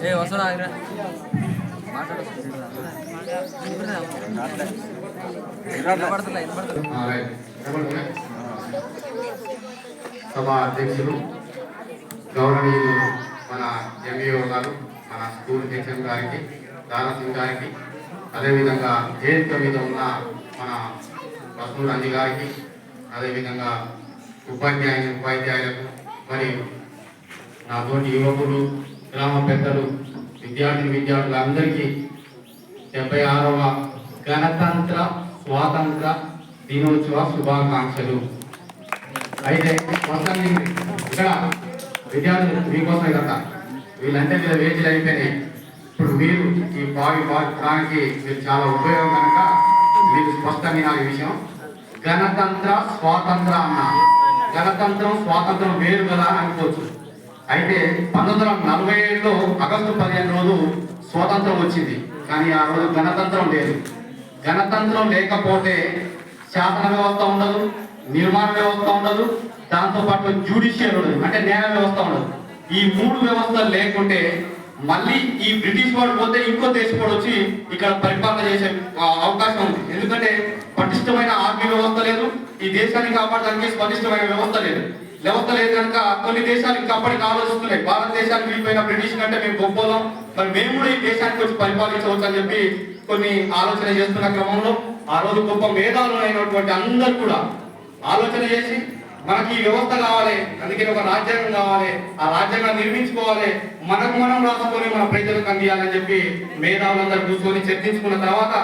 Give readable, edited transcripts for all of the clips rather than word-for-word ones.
సభా అధ్యక్షులు గౌరవనీయులు మన ఎంఈఓ గారు, మన స్కూల్ హెచ్ఎం గారికి, దారాసింగ్ గారికి, అదేవిధంగా వేదిక మీద ఉన్న మన వసూల్ అంజి గారికి, అదేవిధంగా ఉపాధ్యాయులకు, మరి నాతోటి యువకులు, గ్రామ పెద్దలు, విద్యార్థులందరికీ 76వ గణతంత్ర స్వాతంత్ర దినోత్సవ శుభాకాంక్షలు. అయితే మొత్తం ఇక్కడ విద్యార్థులు మీకోసం కదా, వీళ్ళంటే మీద వేచి అయిపోయినాయి. ఇప్పుడు మీరు ఈ భావించడానికి మీరు చాలా ఉపయోగం కనుక మీరు స్పష్టమైన ఈ విషయం. గణతంత్ర స్వాతంత్ర అన్న గణతంత్రం స్వాతంత్రం వేరు కదా అని అనుకోవచ్చు. అయితే 1947లో ఆగస్టు 15 రోజు స్వాతంత్రం వచ్చింది, కానీ ఆ రోజు గణతంత్రం లేదు. గణతంత్రం లేకపోతే శాసన వ్యవస్థ ఉండదు, నిర్మాణ వ్యవస్థ ఉండదు, దాంతోపాటు జ్యుడిషియల్ ఉండదు, అంటే న్యాయ వ్యవస్థ ఉండదు. ఈ 3 వ్యవస్థలు లేకుంటే మళ్ళీ ఈ బ్రిటిష్ వాడు పోతే ఇంకో దేశవాడు వచ్చి ఇక్కడ పరిపాలన చేసే అవకాశం ఉంది. ఎందుకంటే పటిష్టమైన ఆర్మీ వ్యవస్థ లేదు, ఈ దేశాన్ని కాపాడడానికి పటిష్టమైన వ్యవస్థ లేదు కనుక కొన్ని దేశాలు ఇంకా అప్పటికి ఆలోచిస్తున్నాయి, భారతదేశానికి వెళ్ళిపోయిన బ్రిటిష్ కంటే మేము గొప్పలం, మరి మేము కూడా ఈ దేశానికి వచ్చి పరిపాలించవచ్చు అని చెప్పి కొన్ని ఆలోచన చేస్తున్న క్రమంలో ఆ రోజు గొప్ప మేధావులు అయినటువంటి అందరూ కూడా ఆలోచన చేసి మనకి ఈ వ్యవస్థ కావాలి, అందుకని ఒక రాజ్యాంగం కావాలి, ఆ రాజ్యాంగం నిర్మించుకోవాలి, మనకు మనం రాసుకొని మన ప్రజలకు అందియాలని చెప్పి మేధావులందరూ కూర్చొని చర్చించుకున్న తర్వాత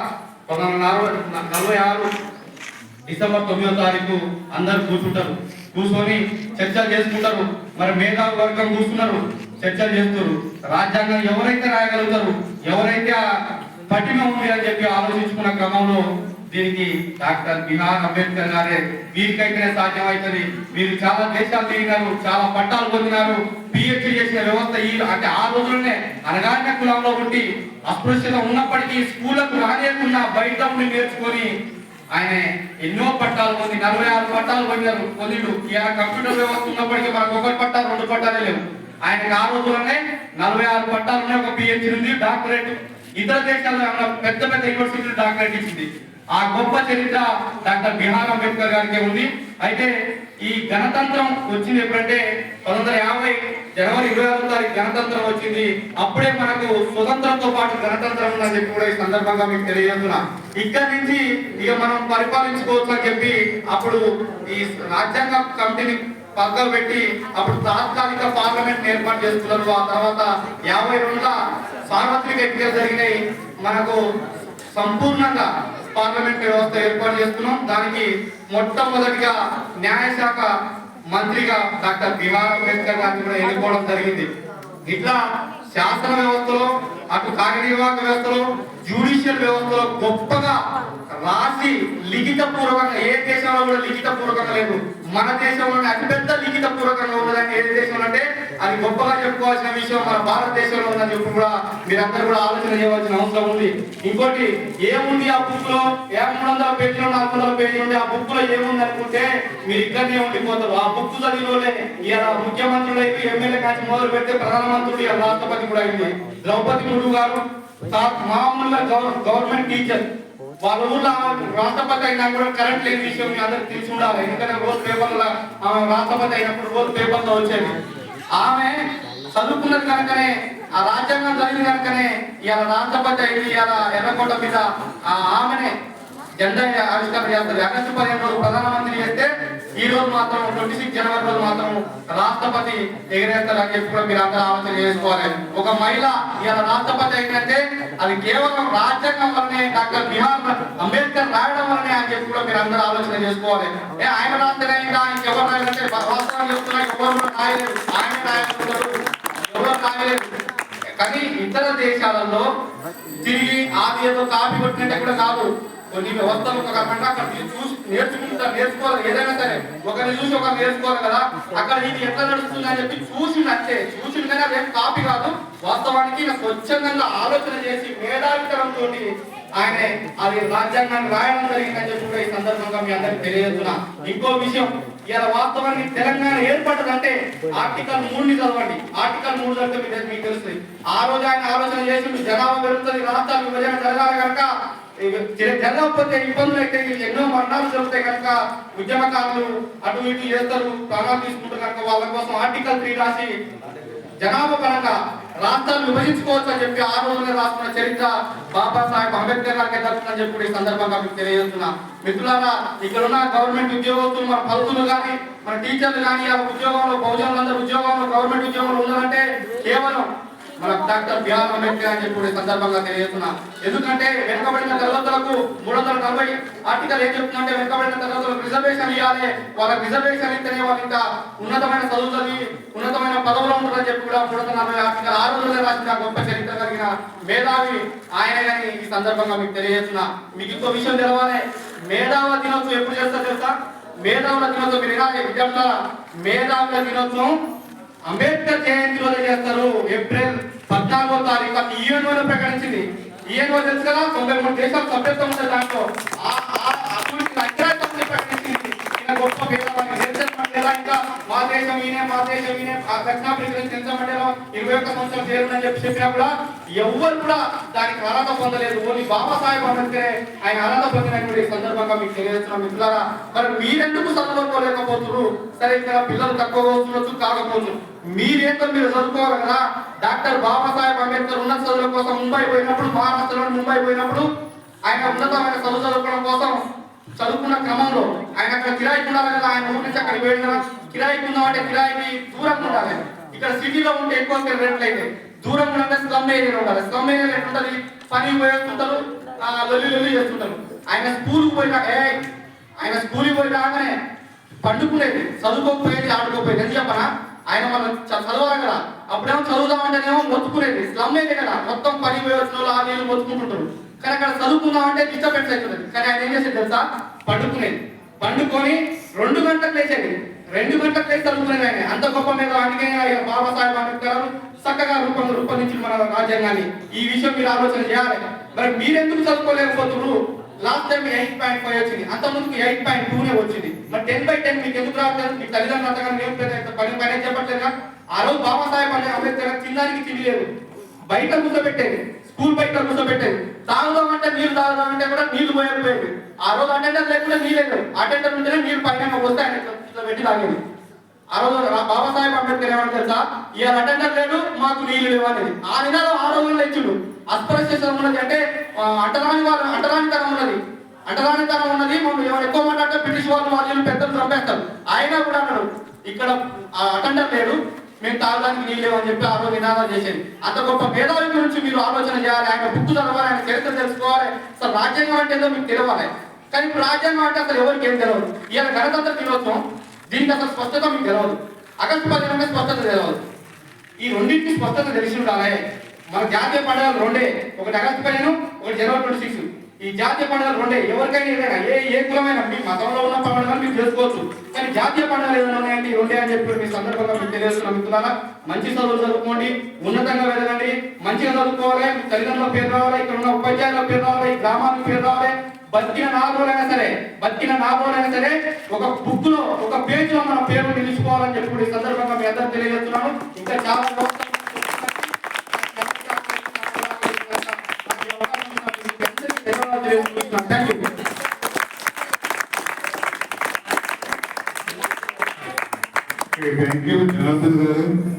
1946 డిసెంబర్ 9వ తారీఖు అందరు కూర్చొని చర్చలు చేసుకుంటారు. మరి మేధావి వర్గం కూర్చున్నారు, చర్చలు చేస్తారు. రాజ్యాంగం ఎవరైతే రాయగలుగుతారు, ఎవరైతే పట్టిమ ఉంది అని చెప్పి ఆలోచించుకున్న క్రమంలో దీనికి డాక్టర్ బిఆర్ అంబేద్కర్ గారే వీరికైతేనే సాధ్యమవుతుంది. వీరు చాలా దేశాలు తిరిగినారు, చాలా పట్టాలు పొందినారు, పిహెచ్డి చేసిన వ్యవస్థ అంటే ఆ రోజుల్లోనే అనగానే కులంలో ఉండి అస్పృశ్యత ఉన్నప్పటికీ స్కూళ్లకు రానియకుండా బయట ఉండి నేర్చుకొని ఆయన ఎన్నో పట్టాలు పొంది 46 పట్టాలు పొందిండు. ఇలా కంప్యూటర్ వ్యవస్థ ఉన్నప్పటికీ మనకు 1 పట్టా 2 పట్టాలే లేవు. ఆయనకు ఆ రోజుల్లోనే 46 పట్టాలు ఉన్నాయి, ఒక పిహెచ్డి ఉంది, డాక్టరేట్. ఇతర దేశాల్లో పెద్ద పెద్ద యూనివర్సిటీలు డాక్టరేట్ ఇచ్చింది. ఆ గొప్ప చరిత్ర డాక్టర్ బిఆర్ అంబేద్కర్ గారికి ఉంది. అయితే ఈ గణతంత్రం వచ్చింది ఎప్పుడంటే 1950 జనవరి 26వ తారీఖు గణతంత్రం వచ్చింది. అప్పుడే మనకు స్వతంత్రంతో పాటు గణతంత్రం ఉందని చెప్పి కూడా ఈ సందర్భంగా మీకు తెలియజేస్తున్నా. ఇక్కడి నుంచి ఇక మనం పరిపాలించుకోవచ్చు అని చెప్పి అప్పుడు ఈ రాజ్యాంగ కమిటీని పక్కన పెట్టి అప్పుడు తాత్కాలిక పార్లమెంట్ ఏర్పాటు చేసుకున్నారు. ఆ తర్వాత 52ల సార్వత్రిక ఎన్నికలు జరిగినాయి. మనకు సంపూర్ణంగా పార్లమెంట్ వ్యవస్థ ఏర్పాటు చేస్తున్నాం. దానికి మొట్టమొదటిగా న్యాయశాఖ మంత్రిగా డాక్టర్ బిఆర్ అంబేద్కర్ గారిని కూడా ఎన్నుకోవడం జరిగింది. ఇట్లా శాసన వ్యవస్థలో, అటు కార్యనిర్వాహక వ్యవస్థలో, జ్యుడిషియల్ వ్యవస్థలో గొప్పగా రాసి లిఖిత పూర్వకంగా ఏ దేశంలో కూడా లిఖిత పూర్వకంగా లేదు. మన దేశంలోనే అతిపెద్ద లిఖిత పూర్వకంగా ఉన్నదని ఏ దేశంలో అంటే అది గొప్పగా చెప్పుకోవాల్సిన విషయం మన భారతదేశంలో ఉందని చెప్పి కూడా మీరందరూ కూడా ఆలోచన చేయవలసిన అవసరం ఉంది. ఇంకోటి ఏముంది ఆ బుక్ లో, 300 పేజీలు 400 పేజీలు ఉంది, ఆ బుక్ లో ఏముంది అనుకుంటే మీరు ఇక్కడనే ఉండిపోతారు. ఆ బుక్ చదివిలోనే ఇలా ముఖ్యమంత్రులు అయితే ఎమ్మెల్యే కాచి మొదలు పెడితే ప్రధానమంత్రుడు ఇలా రాష్ట్రపతి కూడా అయింది. ద్రౌపది ముర్ము గారు మామూలుగా గవర్నమెంట్ టీచర్, వాళ్ళ ఊళ్ళో రాష్ట్రపతి అయినా కూడా కరెంట్ లేని విషయం మీ అందరికి తెలిసి ఉండాలి. ఎందుకంటే రోజు పేపర్లో ఆమె రాష్ట్రపతి అయినప్పుడు రోజు పేపర్లో వచ్చేది. ఆమె చదువుకున్నది కనుకనే, ఆ రాజ్యాంగం చదివింది కనుకనే ఇవాళ రాష్ట్రపతి అయింది. ఇవాళ ఎర్రకోట మీద ఆమెనే జెండా ఆవిష్కరణ చేస్తారు. ఆగస్టు 15 రోజు ప్రధానమంత్రి చేస్తే ఈ రోజు మాత్రం 26 జనవరి రోజు మాత్రం రాష్ట్రపతి ఎగిరేస్తారు అని చెప్పి కూడా మీరు అందరూ ఆలోచన చేసుకోవాలి. ఒక మహిళ ఇవాళ రాష్ట్రపతి అయిందంటే అది కేవలం రాజ్యాంగం వల్లనే, డాక్టర్ బిఆర్ అంబేద్కర్ రాయడం వల్లనే అని చెప్పి కూడా మీరు అందరూ ఆలోచన చేసుకోవాలి. ఆయన రాష్ట్రం అయిందా, ఇంకెవరు రాయాలంటే రాష్ట్రాలు చెప్తున్నా ఎవరు రాయలేదు, ఆయన రాయలేదు, ఎవరు రాయలేదు. కానీ ఇతర దేశాలలో తిరిగి ఆది ఏదో కాపీ కొట్టినట్టే కూడా కాదు. కొన్ని వ్యవస్థలు ఒక కాకుండా అక్కడ చూసి నేర్చుకోవాలి. ఏదైనా సరే ఒకరిని చూసి ఒకరు నేర్చుకోవాలి కదా. అక్కడ ఇది ఎట్లా నడుస్తుంది అని చెప్పి చూసి కానీ అదేం కాపీ కాదు. వాస్తవానికి స్వచ్ఛందంగా ఆలోచన చేసి మేధావితనంతో ఆయన అది రాజ్యాంగాన్ని రాయడం జరిగిందని చెప్పి ఈ సందర్భంగా మీ అందరికి తెలియజేస్తున్నా. ఇంకో విషయం, ఇలా వాస్తవానికి తెలంగాణ ఏర్పడ్డదంటే ఆర్టికల్ 3ని చదవండి. ఆర్టికల్ 3 చదివితే మీకు తెలుస్తుంది. ఆ రోజు ఆయన ఆలోచన చేసి జనాభా పెరుగుతుంది, రాష్ట్రాల విభజన జరగాలి కనుక జరగకపోతే ఇబ్బందులు అయితే ఎన్నో మరణాలు జరుగుతాయి కనుక ఉద్యమకారులు అటు ఇటు చేస్తారు, ప్రాణాలు తీసుకుంటారు కనుక వాళ్ళ కోసం ఆర్టికల్ 3 రాసి జనాభా పరంగా రాష్ట్రాలు విభజించుకోవచ్చు అని చెప్పి ఆ రోజునే రాసుకున్న చరిత్ర బాబాసాహెబ్ అంబేద్కర్ గారికి దక్కుతుందని చెప్పి ఈ సందర్భంగా మీకు తెలియజేస్తున్నా. మిత్రులారా, ఇక్కడ ఉన్న గవర్నమెంట్ ఉద్యోగస్తులు, మన ఫలితులు కానీ, మన టీచర్లు కానీ, ఆ ఉద్యోగంలో బహుజనులందరూ ఉద్యోగంలో గవర్నమెంట్ ఉద్యోగంలో ఉన్నారంటే కేవలం మన డాక్టర్ బిఆర్ అంబేద్కర్ అని చెప్పి సందర్భంగా తెలియజేస్తున్నా. ఎందుకంటే వెనుకబడిన తరగతులకు 340 ఆర్టికల్ ఏం చెప్తుందంటే వెనుకబడిన తరగతులకు రిజర్వేషన్ ఇవ్వాలి, వాళ్ళకి రిజర్వేషన్ ఇస్తేనే వాళ్ళు ఇంకా ఉన్నతమైన చదువు చదివి ఉన్నతమైన పదవులో ఉంటుందని చెప్పి కూడా 340 ఆర్టికల్ ఆ రోజుల్లో రాసిన గొప్ప చరిత్ర కలిగిన మేధావి ఆయన అని ఈ సందర్భంగా మీకు తెలియజేస్తున్నా. మీకు ఇంకో విషయం తెలవాలి, మేధావుల దినోత్సవం ఎప్పుడు చేస్తారు తెలుసా? మేధావుల దినోత్సవం మీరు వినాలి విద్యార్థుల, మేధావుల దినోత్సవం అంబేద్కర్ జయంతి రోజు చేస్తారు. ఏప్రిల్ 14వ తారీఖు యుఎన్ఓ ప్రకటించింది. యుఎన్ఓ తెలుసు కదా, 93 దేశాలు సభ్యత్వం ఉంటుంది. దాంట్లో గొప్ప ఇంకా మా దేశం ఈయనే, మా దేశం ఈయనే, దక్షిణాఫ్రికా నెల్సన్ మండేలా 21 సంవత్సరాలు చేరుందని చెప్పి చెప్పినా కూడా ఎవ్వరు కూడా దానికి అర్హత పొందలేదు. ఓన్లీ బాబాసాహెబ్ అంబేద్కరే ఆయన అర్హత పొందినటువంటి సందర్భంగా మీకు తెలియజేస్తున్నాం. మిత్రులారా, మరి మీరెందుకు చదువుకోలేకపోతున్నారు? సరే, ఇక్కడ పిల్లలు తక్కువ వస్తుండొచ్చు, కాకపోవచ్చు, మీరేంటో మీరు చదువుకోవాలి కదా. డాక్టర్ బాబాసాహెబ్ అంబేద్కర్ ఉన్నత చదువుల కోసం ముంబై పోయినప్పుడు, మహారాష్ట్రలో ముంబై పోయినప్పుడు ఆయన ఉన్నతమైన చదువు చదువుకోవడం కోసం చదువుకున్న క్రమంలో ఆయన అక్కడ కిరాయికి ఉండాలి కదా. ఆయన ఊరి నుంచి అక్కడికి వెళ్ళిన కిరాయికి ఉందామంటే కిరాయికి దూరంగా ఉండాలి. ఇక్కడ సిటీలో ఉంటే ఎక్కువ రేట్లు అయితే దూరం ఉంటే స్లమ్ ఏరియా ఉండాలి. స్లమ్ ఏరియా ఎట్లుంటది, పని పోయేస్తుంటారు, లొల్లి చేస్తుంటారు. ఆయన స్కూల్కి పోయినా ఆయన స్కూల్కి పోయి రాగానే పండుకునేది, చదువుకోకపోయేది, ఆడుకోపోయేది. ఎందుకు చెప్పనా? ఆయన మనం చదవాలి కదా. అప్పుడేమో చదువుదామంటేనేమో మొత్తుకునేది. స్లమ్ ఏరియా కదా, మొత్తం పని పోయి వచ్చిన వాళ్ళు ఆ నీళ్ళు మొత్తుకుంటుంటారు. కానీ అక్కడ చదువుకుందామంటే డిస్టర్బెన్స్ అవుతుంది. కానీ ఆయన ఏం చేసేది తెలుసా? పండుకునేది. పండుకొని 2 గంటలకు లేచేది. 2 గంటలకు లేచి చదువుకునేది ఆయన. అంత గొప్ప మీద అందుకే బాబాసాహెబ్ అంబేద్కర్ చక్కగా రూపొందించి మన రాజ్యాంగాన్ని. ఈ విషయం మీరు ఆలోచన చేయాలి. మరి మీరెందుకు చదువుకోలేకపోతున్నారు? లాస్ట్ టైం 8.5 వచ్చింది, అంత ముందుకు 8.2 వచ్చింది. మరి 10/10 మీకు ఎందుకు రావట్లేదు? మీ తల్లిదండ్రులు అంతగా పని చెప్పట్లేదుగా. ఆ రోజు బాబాసాహెబ్ అంబేద్కర్ తినడానికి తిండి లేదు, బయట కూర్చోబెట్టేది, స్కూల్ బయట కూర్చోబెట్టేది. తాగుదామంటే నీళ్లు తాగుదామంటే కూడా నీళ్లు పోయకపోయేది. ఆ రోజు అటెండర్ లేకుండా నీళ్ళు, అటెండర్ ఉంటేనే నీళ్ళు పైన వస్తే ఆయన ఇట్లా పెట్టి తాగేది. ఆ రోజు బాబాసాహెబ్ అంబేద్కర్ ఏమని తెలుసా? ఇవాళ అటెండర్ లేదు, మాకు నీళ్లు లేవు అనేది. ఆ నినాదం ఆ రోజుల్లో ఇచ్చుడు. అస్పృశ్యత ఉన్నది అంటే అంటరానితనం ఉన్నది. మనం ఎవరు ఎక్కువ మాట్లాడితే బ్రిటిష్ వాళ్ళు పెద్దలు చంపేస్తారు. అయినా కూడా అన్నాడు ఇక్కడ అటెండర్ లేడు, మేము తాగడానికి నీళ్ళు లేవు అని చెప్పి ఆ రోజు నినాదాలు చేసేది. అంత గొప్ప మేధావి గురించి మీరు ఆలోచన చేయాలి. ఆయన బుక్ చదవాలి, ఆయన చరిత్ర తెలుసుకోవాలి. అసలు రాజ్యాంగం అంటే ఏదో మీకు తెలియాలి. కానీ ఇప్పుడు రాజ్యాంగం అంటే అసలు ఎవరికి ఏం తెలియదు. ఇవాళ గణతంత్ర దినోత్సవం, దీనికి అసలు స్పష్టత మీకు తెలియదు. ఆగస్టు 15 స్పష్టత తెలియదు. ఈ రెండింటికి స్పష్టత తెలిసి ఉండాలి. మన జాతీయ పండుగలు 2, ఒకటి ఆగస్టు 15, ఒకటి జనవరి 26. ఈ జాతీయ పండుగలు 2. ఎవరికైనా ఏదైనా ఏ కులమైనా మీ మతంలో ఉన్న పండుగలు మీరు చేసుకోవచ్చు. కానీ జాతీయ పండుగలు ఏదైనా ఉన్నాయంటే 2 అని చెప్పి మీ సందర్భంగా మీకు తెలియజేస్తున్న మిత్రులారా, మంచి చదువులు చదువుకోండి, ఉన్నతంగా వెళ్ళండి, మంచిగా చదువుకోవాలి, తల్లిదండ్రుల పేరు రావాలి, ఇక్కడ ఉన్న ఉపాధ్యాయుల పేరు రావాలి, గ్రామాల పేరు రావాలి. బతికిన 4 రోజులైనా సరే ఒక బుక్ లో, ఒక పేజ్ లో మన పేరు నిలుచుకోవాలని చెప్పి ఈ సందర్భంగా మీ అందరూ తెలియజేస్తున్నాను. ఇంకా చాలా థ్యాంక్ యూ జనార్దన్ గారు.